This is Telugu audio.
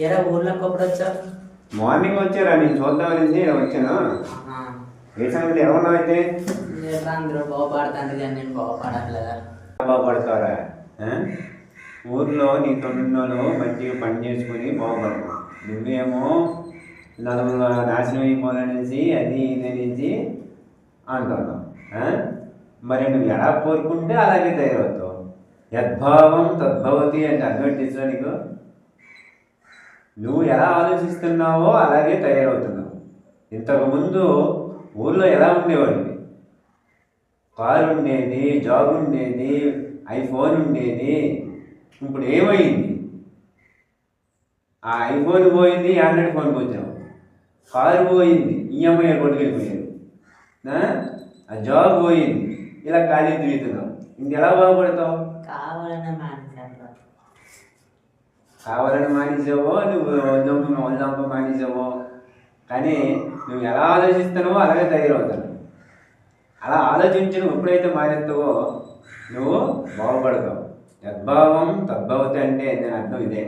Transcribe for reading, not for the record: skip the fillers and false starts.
ఎరా ఊర్లోకి ఎప్పుడు వచ్చావు? మార్నింగ్ వచ్చారా? నేను చూద్దామనేసి వచ్చాను. ఏ సంగతి ఏమన్నా అయితే అందరూ బాగుపడుతుంది కానీ నేను బాగుపడట్లేదా? బాగుపడతారా? ఊర్లో నీ తొమ్మిదిలో మంచిగా పని చేసుకుని బాగుపడతావు. నువ్వేమో నలుగురు నాశనం అయిపోవాలనేసి అది ఇది అనేసి అంటున్నావు. మరి నువ్వు ఎలా కోరుకుంటే అలాగే తయారవుతావు. యద్భావం తద్భవతి అంటే అర్థం తెలుసా నీకు? నువ్వు ఎలా ఆలోచిస్తున్నావో అలాగే తయారవుతున్నావు. ఇంతకుముందు ఊళ్ళో ఎలా ఉండేవాడివి? కారు ఉండేది, జాబ్ ఉండేది, ఐఫోన్ ఉండేది. ఇప్పుడు ఏమైంది? ఆ ఐఫోన్ పోయింది, ఆండ్రాయిడ్ ఫోన్ వచ్చావు. కారు పోయింది, ఈఎంఐ కొట్టుకెళ్ళిపోయారు. ఆ జాబ్ పోయింది, ఇలా ఖాళీ తిరుగుతున్నావు. ఇంకెలా బాగుపడతావు? కావాలని మానేసావో, నువ్వు వందంప మానేసావో, కానీ నువ్వు ఎలా ఆలోచిస్తున్నావో అలాగే తయారవుతావు. అలా ఆలోచించి నువ్వు ఎప్పుడైతే మానేస్తావో నువ్వు బాగుపడతావు. యద్భావం తద్భవతి అంటే నేను అర్థం ఇదే.